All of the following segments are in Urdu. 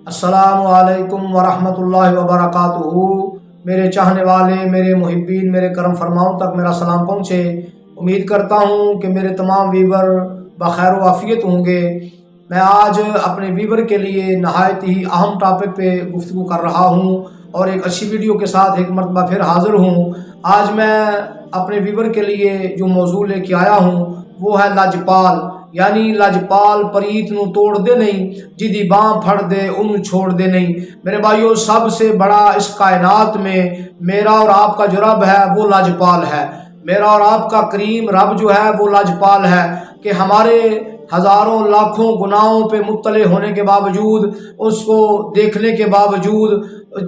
السلام علیکم ورحمۃ اللہ وبرکاتہ۔ میرے چاہنے والے، میرے محبین، میرے کرم فرماؤں تک میرا سلام پہنچے۔ امید کرتا ہوں کہ میرے تمام ویور بخیر و عافیت ہوں گے۔ میں آج اپنے ویور کے لیے نہایت ہی اہم ٹاپک پہ گفتگو کر رہا ہوں اور ایک اچھی ویڈیو کے ساتھ ایک مرتبہ پھر حاضر ہوں۔ آج میں اپنے ویور کے لیے جو موضوع لے کے آیا ہوں وہ ہے لاجپال، یعنی لاجپال پریت نو توڑ دے نہیں، جدی باں پھڑ دے انو چھوڑ دے نہیں۔ میرے بھائیو، سب سے بڑا اس کائنات میں میرا اور آپ کا جو رب ہے وہ لاجپال ہے۔ میرا اور آپ کا کریم رب جو ہے وہ لاجپال ہے کہ ہمارے ہزاروں لاکھوں گناہوں پہ مطلع ہونے کے باوجود، اس کو دیکھنے کے باوجود،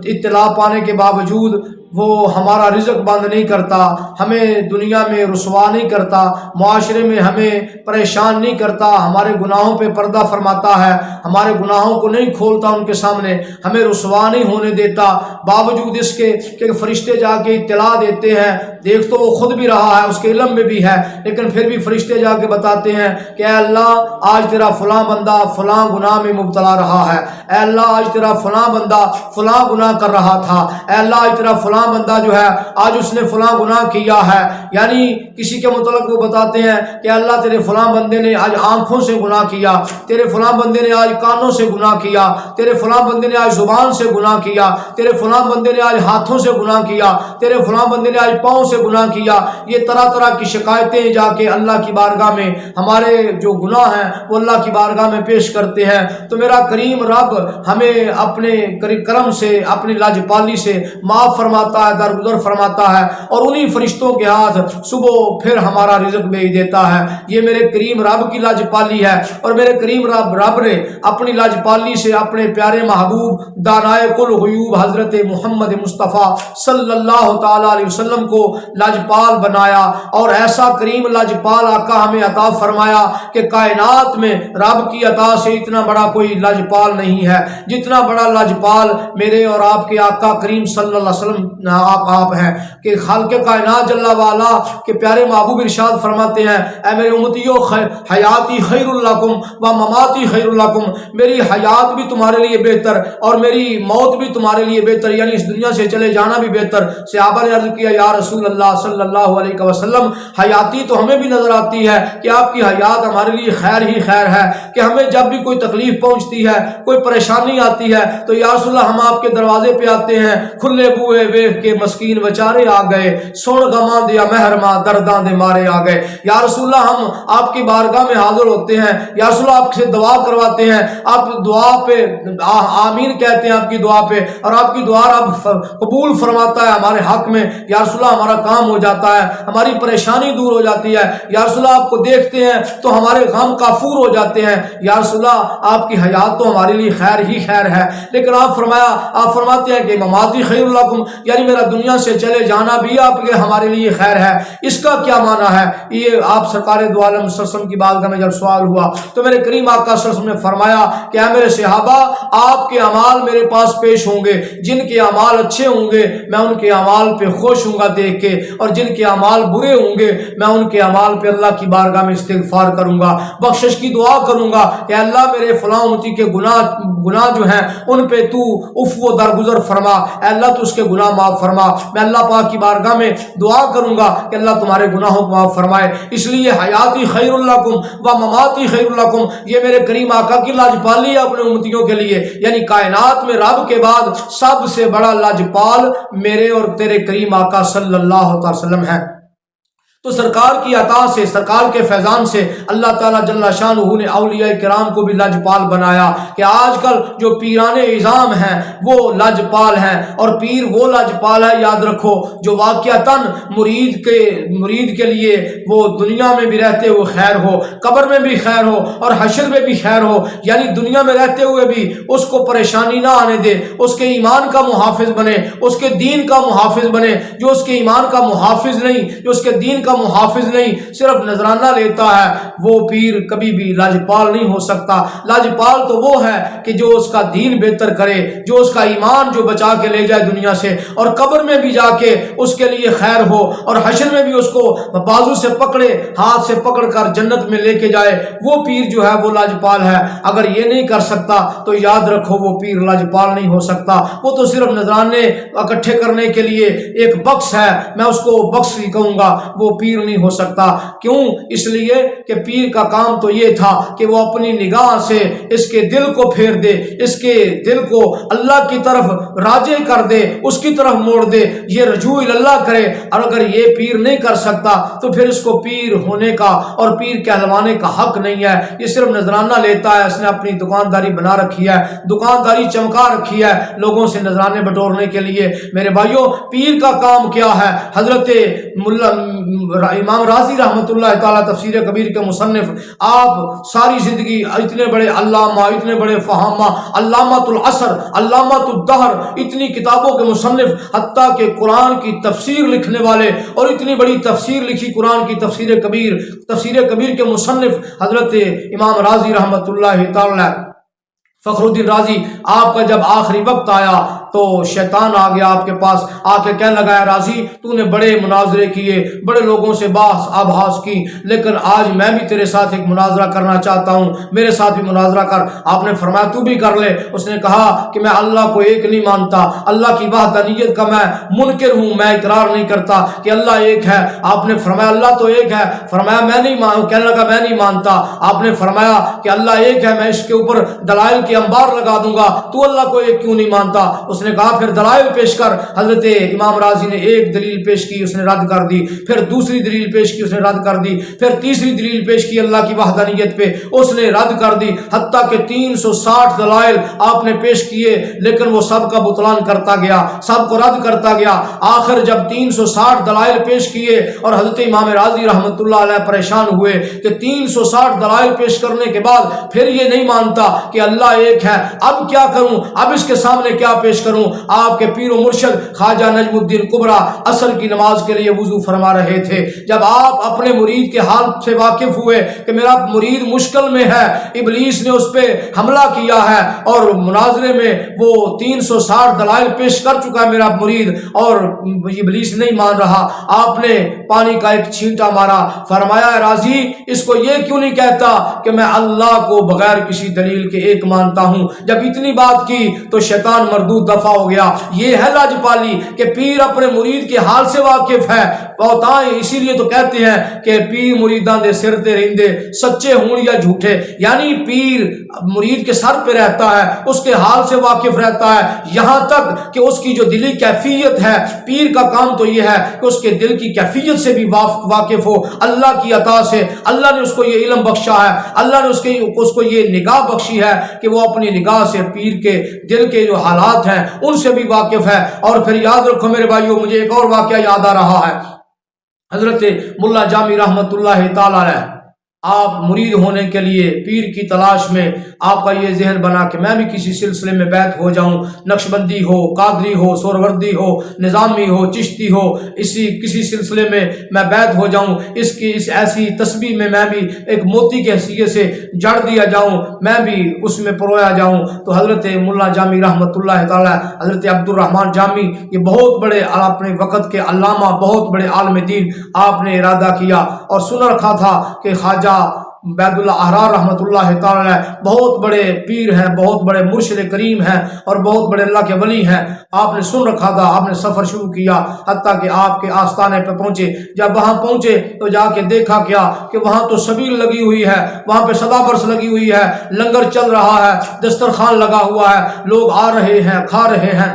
اطلاع پانے کے باوجود وہ ہمارا رزق بند نہیں کرتا، ہمیں دنیا میں رسوا نہیں کرتا، معاشرے میں ہمیں پریشان نہیں کرتا، ہمارے گناہوں پہ پردہ فرماتا ہے، ہمارے گناہوں کو نہیں کھولتا ان کے سامنے، ہمیں رسوا نہیں ہونے دیتا۔ باوجود اس کے کہ فرشتے جا کے اطلاع دیتے ہیں، دیکھ تو وہ خود بھی رہا ہے، اس کے علم میں بھی ہے، لیکن پھر بھی فرشتے جا کے بتاتے ہیں کہ اے اللہ آج تیرا فلاں بندہ فلاں گناہ میں مبتلا رہا ہے، اے اللہ آج تیرا فلاں بندہ فلاں گناہ کر رہا تھا، اے اللہ آج تیرا فلاں بندہ جو ہے آج اس نے فلاں گناہ کیا ہے۔ یعنی کسی کے متعلق وہ بتاتے ہیں کہ اللہ تیرے فلاں بندے نے آج آنکھوں سے گناہ کیا، تیرے فلاں بندے نے آج کانوں سے گناہ کیا، تیرے فلاں بندے نے آج زبان سے گناہ کیا، تیرے فلاں بندے نے آج ہاتھوں سے گناہ کیا، تیرے فلاں بندے نے آج پاؤں سے گناہ کیا۔ یہ طرح طرح کی شکایتیں جا کے اللہ کی بارگاہ میں ہمارے جو گناہ ہیں وہ اللہ کی بارگاہ میں پیش کرتے ہیں۔ تو میرا کریم رب ہمیں اپنے کرم سے، اپنی لاجپالی سے معاف فرماتا ہے، درگزر فرماتا ہے، اور انہی فرشتوں کے ہاتھ صبح پھر ہمارا رزق بھیج دیتا ہے۔ یہ میرے کریم رب کی لاجپالی ہے، اور میرے کریم رب نے اپنی لاجپالی سے اپنے پیارے محبوب دانائے کل غیوب حضرت محمد مصطفیٰ صلی اللہ تعالی علیہ وسلم کو لاجپال بنایا، اور ایسا کریم لاجپال آقا ہمیں عطا فرمایا کہ کائنات میں رب کی عطا سے اتنا بڑا کوئی لاجپال نہیں ہے جتنا بڑا لاجپال میرے اور آپ کے آقا کریم صلی اللہ علیہ وسلم آپ ہیں۔ کہ خالق کائنات جل والا کے پیارے محبوب ارشاد فرماتے ہیں، اے میرے امتیو حیاتی خیر لکم و مماتی خیر لکم، میری حیات بھی تمہارے لیے بہتر اور میری موت بھی تمہارے لیے بہتر، یعنی اس دنیا سے چلے جانا بھی بہتر۔ صحابہ نے عرض کیا یا رسول اللہ صلی اللہ علیہ وسلم، حیاتی تو ہمیں بھی نظر آتی ہے کہ آپ کی حیات ہمارے لیے خیر ہی خیر ہے، کہ ہمیں جب بھی کوئی تکلیف پہنچتی ہے، کوئی پریشانی آتی ہے تو یا رسول اللہ ہم آپ کے دروازے پہ آتے ہیں، کھلے بوئے ویکھ کے مسکین بچارے آ گئے، سن غماں دیا مہرماں درداں دے مارے آ گئے۔ یا رسول اللہ ہم آپ کی بارگاہ میں حاضر ہوتے ہیں، یا رسول اللہ آپ سے دعا کرواتے ہیں، آپ دعا پہ آمین کہتے ہیں آپ کی دعا پہ، اور آپ کی دعا رب قبول فرماتا ہے ہمارے حق میں۔ یا رسول اللہ ہمارا کام ہو جاتا ہے، ہماری پریشانی دور ہو جاتی ہے۔ یا رسول اللہ آپ کو دیکھتے ہیں تو ہمارے غم کافور ہو جاتے ہیں۔ یا رسول اللہ آپ کی حیات تو ہمارے لیے خیر ہی خیر ہے، لیکن آپ فرماتے ہیں کہ مماتی خیر لکم، یعنی میرا دنیا سے چلے جانا بھی آپ کے ہمارے لیے خیر ہے۔ اس کا کیا معنی ہے؟ یہ آپ سرکار دو عالم صلی اللہ علیہ وسلم کی بارگاہ میں جب سوال ہوا تو میرے کریم آقا صلی اللہ علیہ وسلم نے فرمایا کہ اے میرے صحابہ، آپ کے اعمال میرے پاس پیش ہوں گے، جن کے اعمال اچھے ہوں گے میں ان کے اعمال پہ خوش ہوں گا دیکھ کے، اور جن کے اعمال برے ہوں گے میں ان کے اعمال پہ اللہ کی بارگاہ میں استغفار کروں گا، بخشش کی دعا کروں گا کہ اللہ میرے فلاں امتی کے گناہ جو ہیں ان پہ تو عفو درگزر فرما، اے اللہ تو اس کے گناہ معاف فرما۔ میں اللہ پاک کی بارگاہ میں دعا کروں گا کہ اللہ تمہارے گناہوں کو معاف فرمائے۔ اس لیے حیاتی خیر لکم و مماتی خیر لکم، یہ میرے کریم آقا کی لاجپالی ہے اپنے امتیوں کے لیے، یعنی کائنات میں رب کے بعد سب سے بڑا لاجپال میرے اور تیرے کریم آقا صلی اللہ علیہ وسلم ہے۔ تو سرکار کی عطا سے، سرکار کے فیضان سے اللہ تعالیٰ جل شانہ نے اولیاء کرام کو بھی لاجپال بنایا کہ آج کل جو پیران اعظام ہیں وہ لاجپال ہیں، اور پیر وہ لاجپال ہے یاد رکھو جو واقعتاً مرید کے لیے وہ دنیا میں بھی رہتے ہوئے خیر ہو، قبر میں بھی خیر ہو اور حشر میں بھی خیر ہو، یعنی دنیا میں رہتے ہوئے بھی اس کو پریشانی نہ آنے دے، اس کے ایمان کا محافظ بنے، اس کے دین کا محافظ بنے۔ جو اس کے ایمان کا محافظ نہیں، جو اس کے دین کا کا محافظ نہیں، صرف نذرانہ لیتا ہے، وہ پیر کبھی بھی لاجپال نہیں ہو سکتا۔ لاجپال تو وہ ہے کہ جو اس کا دین بہتر کرے، جو اس کا ایمان جو بچا کے لے جائے دنیا سے، اور قبر میں بھی جا کے اس کے لیے خیر ہو، اور حشر میں بھی اس کو بازو سے پکڑے، ہاتھ سے پکڑ کر جنت میں لے کے جائے، وہ پیر جو ہے وہ لاجپال ہے۔ اگر یہ نہیں کر سکتا تو یاد رکھو وہ پیر لاجپال نہیں ہو سکتا، وہ تو صرف نذرانے اکٹھے کرنے کے لیے ایک بخش ہے، میں اس کو بخش ہی کہوں گا، وہ پیر نہیں ہو سکتا۔ کیوں؟ اس لیے کہ پیر کا کام تو یہ تھا کہ وہ اپنی نگاہ سے اس کے دل کو پھیر دے، اس کے دل کو اللہ کی طرف راجع کر دے، اس کی طرف موڑ دے، یہ رجوع اللہ کرے۔ اور اگر یہ پیر نہیں کر سکتا تو پھر اس کو پیر ہونے کا اور پیر کہلوانے کا حق نہیں ہے۔ یہ صرف نذرانہ لیتا ہے، اس نے اپنی دکانداری بنا رکھی ہے، دکانداری چمکا رکھی ہے لوگوں سے نذرانے بٹورنے کے لیے۔ میرے بھائیوں، پیر کا کام کیا ہے؟ حضرت امام راضی رحمۃ اللہ تعالیٰ تفسیر کبیر کے مصنف، آپ ساری زندگی اتنے بڑے علامہ، اتنے بڑے فہامہ، علامۃ العصر، علامۃ الدہر، اتنی کتابوں کے مصنف، حتیٰ کہ قرآن کی تفسیر لکھنے والے، اور اتنی بڑی تفسیر لکھی قرآن کی تفسیر کبیر کے مصنف حضرت امام راضی رحمۃ اللہ تعالیٰ فخر الدین رازی، آپ کا جب آخری وقت آیا تو شیطان آ گیا آپ کے پاس، آ کے کہنے لگا ہے راضی تو نے بڑے مناظرے کیے، بڑے لوگوں سے بحث آبحاث کی، لیکن آج میں بھی تیرے ساتھ ایک مناظرہ کرنا چاہتا ہوں، میرے ساتھ بھی مناظرہ کر۔ آپ نے فرمایا تو بھی کر لے۔ اس نے کہا کہ میں اللہ کو ایک نہیں مانتا، اللہ کی وحدانیت کا میں منکر ہوں، میں اقرار نہیں کرتا کہ اللہ ایک ہے۔ آپ نے فرمایا اللہ تو ایک ہے، فرمایا میں نہیں مانتا، کہنے لگا میں نہیں مانتا۔ آپ نے فرمایا کہ اللہ ایک ہے، میں اس کے اوپر دلائل کے انبار لگا دوں گا، تو اللہ کو ایک کیوں نہیں مانتا؟ اس نے کہا پھر دلائل پیش کر۔ حضرت امام راضی نے ایک دلیل پیش کی، اس نے رد کر دی، پھر دوسری دلیل پیش کی، اس نے رد کر دی، پھر تیسری دلیل پیش کی اللہ کی وحدانیت پہ، اس نے رد کر دی، حتیٰ کہ 360 دلائل آپ نے پیش کیے، لیکن وہ سب کا بطلان کرتا گیا، سب کو رد کرتا گیا۔ آخر جب 360 دلائل پیش کیے اور حضرت امام راضی رحمۃ اللہ علیہ پریشان ہوئے کہ 360 دلائل پیش کرنے کے بعد پھر یہ نہیں مانتا کہ اللہ ایک ہے، اب کیا کروں؟ اب اس کے سامنے کیا پیش کروں؟ آپ کے پیر و مرشد خواجہ نجم الدین کبریٰ عصر کی نماز کے لیے وضو فرما رہے تھے۔ جب آپ اپنے مرید کے حال سے واقف ہوئے کہ میرا مرید مشکل میں ہے، ابلیس نے اس پہ حملہ کیا ہے اور مناظرے میں وہ 360 دلائل پیش کر چکا ہے میرا مرید، اور ابلیس نہیں مان رہا، آپ نے پانی کا ایک چھینٹا مارا، فرمایا راضی اس کو یہ کیوں نہیں کہتا کہ میں اللہ کو بغیر کسی دلیل کے ایک مانتا ہوں؟ جب اتنی بات کی تو شیطان مردود دفع ہو گیا۔ یہ ہے لاجپالی کہ پیر اپنے مرید کے حال سے واقف ہے، اسی لیے تو کہتے ہیں کہ پیر مریداں دے سر تے رہندے، سچے ہون یا جھوٹے، یعنی پیر مرید کے سر پہ رہتا ہے، اس کے حال سے واقف رہتا ہے، یہاں تک کہ اس کی جو دلی کیفیت ہے، پیر کا کام تو یہ ہے کہ اس کے دل کی کیفیت سے بھی واقف ہو، اللہ کی عطا سے۔ اللہ نے اس کو یہ علم بخشا ہے، اللہ نے اس کو یہ نگاہ بخشی ہے کہ وہ اپنی نگاہ سے پیر کے دل کے جو حالات ہیں ان سے بھی واقف ہے۔ اور پھر یاد رکھو میرے بھائیوں، مجھے ایک اور واقعہ یاد آ رہا ہے۔ حضرت ملا جامی رحمۃ اللہ تعالی علیہ، آپ مرید ہونے کے لیے پیر کی تلاش میں آپ کا یہ ذہن بنا کہ میں بھی کسی سلسلے میں بیعت ہو جاؤں، نقشبندی ہو، قادری ہو، سہروردی ہو، نظامی ہو، چشتی ہو، کسی سلسلے میں میں بیعت ہو جاؤں، اس ایسی تسبیح میں میں بھی ایک موتی کی حیثیت سے جڑ دیا جاؤں، میں بھی اس میں پرویا جاؤں۔ تو حضرت ملا جامی رحمۃ اللہ تعالی، حضرت عبد الرحمن جامی، یہ بہت بڑے اپنے وقت کے علامہ، بہت بڑے عالم دین، آپ نے ارادہ کیا اور سن رکھا تھا کہ خواجہ عبید اللہ احرار رحمۃ اللہ تعالی بہت بڑے پیر ہیں، بہت بڑے مرشد کریم ہیں اور بہت بڑے اللہ کے ولی ہیں۔ آپ نے سن رکھا تھا، آپ نے سفر شروع کیا، حتیٰ کہ آپ کے آستانے پہ پہنچے۔ جب وہاں پہنچے تو جا کے دیکھا کیا کہ وہاں تو شبیل لگی ہوئی ہے، وہاں پہ صدا برس لگی ہوئی ہے، لنگر چل رہا ہے، دسترخوان لگا ہوا ہے، لوگ آ رہے ہیں، کھا رہے ہیں،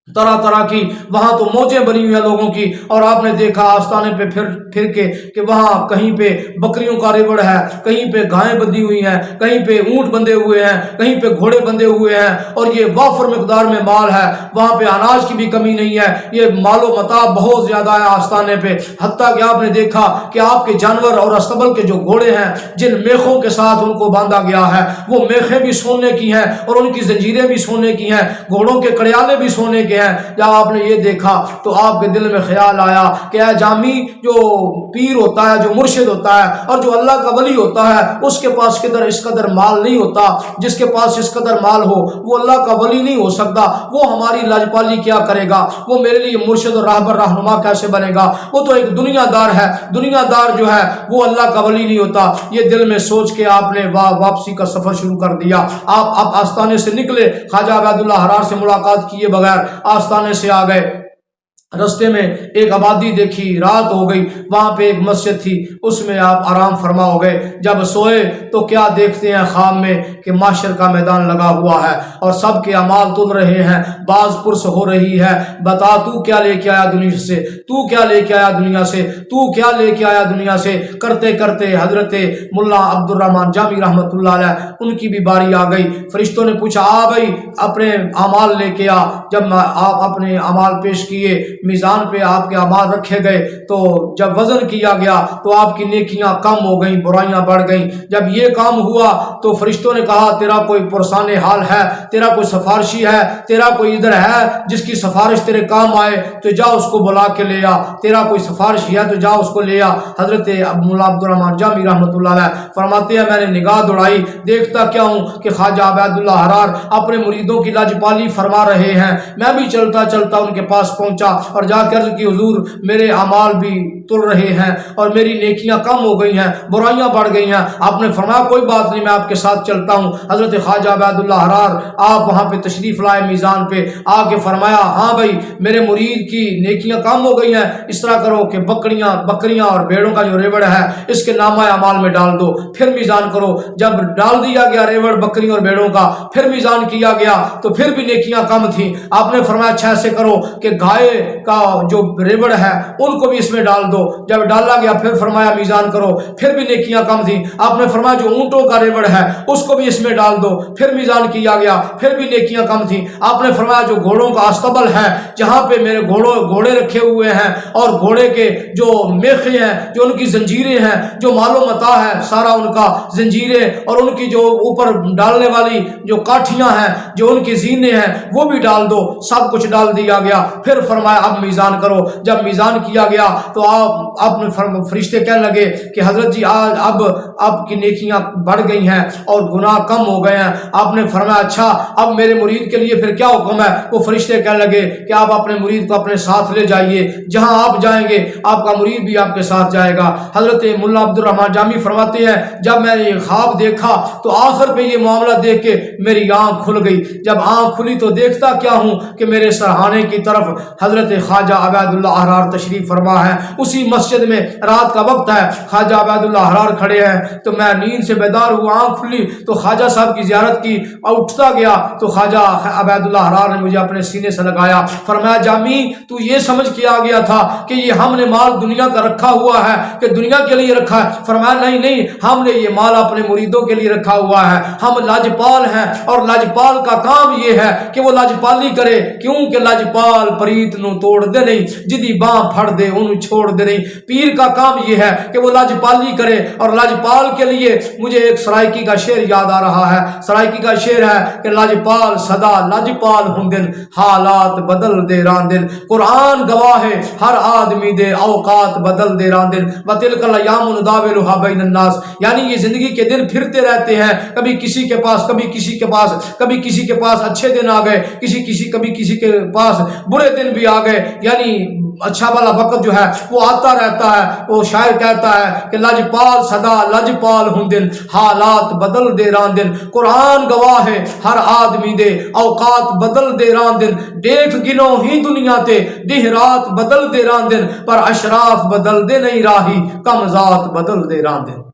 طرح طرح کی وہاں تو موجیں بنی ہوئی ہیں لوگوں کی۔ اور آپ نے دیکھا آستانے پہ پھر کے کہ وہاں کہیں پہ بکریوں کا ریوڑ ہے، کہیں پہ گائیں بندھی ہوئی ہیں، کہیں پہ اونٹ بندھے ہوئے ہیں، کہیں پہ گھوڑے بندھے ہوئے ہیں، اور یہ وافر مقدار میں مال ہے، وہاں پہ اناج کی بھی کمی نہیں ہے، یہ مال و متاع بہت زیادہ ہے آستانے پہ۔ حتیٰ کہ آپ نے دیکھا کہ آپ کے جانور اور استبل کے جو گھوڑے ہیں، جن میخوں کے ساتھ ان کو باندھا گیا ہے، وہ میخیں بھی سونے کی ہیں اور ان کی زنجیریں بھی سونے کی ہیں، گھوڑوں کے کڑیالے بھی سونے کے ہیں جب آپ نے یہ دیکھا تو آپ کے دل میں خیال آیا کہ اے جامی جو پیر ہوتا ہے جو مرشد ہوتا ہے اور جو اللہ کا ولی ہوتا ہے اس کے پاس اس قدر مال نہیں ہوتا، جس کے پاس اس قدر مال ہو وہ اللہ کا ولی نہیں ہو سکتا، وہ ہماری لاجپالی کیا کرے گا، وہ میرے لیے مرشد اور راہبر رہنما کیسے بنے گا، وہ تو ایک دنیا دار ہے، دنیا دار جو ہے وہ اللہ کا ولی نہیں ہوتا۔ یہ دل میں سوچ کے آپ نے واپسی کا سفر شروع کر دیا۔ آپ اب آستانے سے نکلے، خواجہ عبید اللہ حرار سے ملاقات کیے بغیر آستانے سے آ گئے۔ رستے میں ایک آبادی دیکھی، رات ہو گئی، وہاں پہ ایک مسجد تھی، اس میں آپ آرام فرما ہو گئے۔ جب سوئے تو کیا دیکھتے ہیں خواب میں کہ محشر کا میدان لگا ہوا ہے اور سب کے اعمال تل رہے ہیں، باز پرس ہو رہی ہے، بتا تو کیا لے کے آیا دنیا سے، تو کیا لے کے آیا دنیا سے، تو کیا لے کے آیا دنیا سے۔ کرتے کرتے حضرت ملا عبد الرحمن جامی رحمۃ اللہ علیہ ان کی بھی باری آ گئی۔ فرشتوں نے پوچھا آ بھائی اپنے اعمال لے کے آ۔ جب آپ اپنے اعمال پیش کیے، میزان پہ آپ کے اعمال رکھے گئے تو جب وزن کیا گیا تو آپ کی نیکیاں کم ہو گئیں، برائیاں بڑھ گئیں۔ جب یہ کام ہوا تو فرشتوں نے کہا تیرا کوئی پرسان حال ہے، تیرا کوئی سفارشی ہے، تیرا کوئی ادھر ہے جس کی سفارش تیرے کام آئے تو جا اس کو بلا کے لے آ، تیرا کوئی سفارشی ہے تو جا اس کو لے آ۔ حضرت مولا عبد الرحمن جامی رحمۃ اللہ علیہ فرماتے ہیں میں نے نگاہ دوڑائی، دیکھتا کیا ہوں کہ خواجہ عبید اللہ حرار اپنے مریدوں کی لاجپالی فرما رہے ہیں۔ میں بھی چلتا چلتا ان کے پاس پہنچا اور جا کے عرض کی حضور میرے اعمال بھی تل رہے ہیں اور میری نیکیاں کم ہو گئی ہیں، برائیاں بڑھ گئی ہیں۔ آپ نے فرمایا کوئی بات نہیں، میں آپ کے ساتھ چلتا ہوں۔ حضرت خواجہ عبید اللہ حرار آپ وہاں پہ تشریف لائے، میزان پہ آ کے فرمایا ہاں بھائی میرے مرید کی نیکیاں کم ہو گئی ہیں، اس طرح کرو کہ بکریاں اور بھیڑوں کا جو ریوڑ ہے اس کے نامہ اعمال میں ڈال دو، پھر میزان کرو۔ جب ڈال دیا گیا ریوڑ بکری اور بھیڑوں کا، پھر میزان کیا گیا تو پھر بھی نیکیاں کم تھیں۔ آپ نے فرمایا اچھا ایسے کرو کہ گائے کا جو ریوڑ ہے ان کو بھی اس میں ڈال دو۔ جب ڈالا گیا پھر فرمایا میزان کرو، پھر بھی نیکیاں کم تھیں۔ آپ نے فرمایا جو اونٹوں کا ریوڑ ہے اس کو بھی اس میں ڈال دو، پھر میزان کیا گیا، پھر بھی نیکیاں کم تھیں۔ آپ نے فرمایا جو گھوڑوں کا استبل ہے جہاں پہ میرے گھوڑے رکھے ہوئے ہیں اور گھوڑے کے جو میخے ہیں، جو ان کی زنجیریں ہیں، جو مال و متاع ہے سارا ان کا زنجیریں اور ان کی جو اوپر ڈالنے والی جو کاٹھیاں ہیں، جو ان کی زینے ہیں وہ بھی ڈال دو۔ سب کچھ ڈال دیا گیا، پھر فرمایا اب میزان کرو۔ جب میزان کیا گیا تو آپ نے فرشتے کہنے لگے کہ حضرت جی اب آپ کی نیکیاں بڑھ گئی ہیں اور گناہ کم ہو گئے ہیں۔ آپ نے فرمایا اچھا اب میرے مرید کے لیے پھر کیا حکم ہے؟ وہ فرشتے کہنے لگے کہ آپ اپنے مرید کو اپنے ساتھ لے جائیے، جہاں آپ جائیں گے آپ کا مرید بھی آپ کے ساتھ جائے گا۔ حضرت ملا عبد الرحمن جامی فرماتے ہیں جب میں نے یہ خواب دیکھا تو آخر پہ یہ معاملہ دیکھ کے میری آنکھ کھل گئی۔ جب آنکھ کھلی تو دیکھتا کیا ہوں کہ میرے سرہانے کی طرف حضرت خواجہ عبید اللہ حرار تشریف فرما ہے۔ اسی مسجد میں رات کا وقت ہے، خواجہ عبید اللہ حرار کھڑے ہیں تو میں نیند سے بیدار ہوا، آنکھ کھلی تو خواجہ صاحب کی زیارت کی اور اٹھتا گیا تو خواجہ عبید اللہ حرار نے مجھے اپنے سینے سے لگایا، فرمایا جامی تو یہ سمجھ کے آ گیا تھا کہ یہ ہم نے مال دنیا کا رکھا ہوا ہے کہ دنیا کے لیے رکھا ہے؟ فرمایا نہیں، ہم نے یہ مال اپنے مریدوں کے لیے رکھا ہوا ہے، ہم لاجپال ہیں اور لاجپال کا کام یہ ہے کہ وہ لاجپالی کرے، کیونکہ لاجپال پریت نو توڑ دے نہیں، جدی باں پھڑ دے انہوں چھوڑ دے نہیں۔ پیر کا کام یہ ہے کہ وہ لاجپالی کرے، اور لاجپال کے لیے مجھے ایک سرائکی کا شعر یاد آ رہا ہے۔ سرائکی کا شعر ہے کہ لاجپال صدا لاجپال ہندن، حالات بدل دے راندن، قرآن گواہ ہے ہر آدمی دے اوقات بدل دے راندن، وَتِلْكَ الْأَيَّامُ نُدَاوِلُهَا بَيْنَ النَّاسِ، یعنی یہ زندگی کے دن پھرتے رہتے ہیں، کبھی کسی کے پاس کبھی کسی کے پاس، کبھی کسی کے پاس اچھے دن آ گئے، کبھی کسی کے پاس برے دن بھی آ گئے، یعنی اچھا والا وقت جو ہے وہ آتا رہتا ہے۔ وہ شاعر کہتا ہے کہ لاجپال صدا لاجپال ہندن، حالات بدل دے راندن، قرآن گواہ ہے ہر آدمی دے اوقات بدل دے راندن، دیکھ گنو ہی دنیا تے دہ رات بدل دے راندن، پر اشراف بدل دے نہیں راہی کم ذات بدل دے راندن۔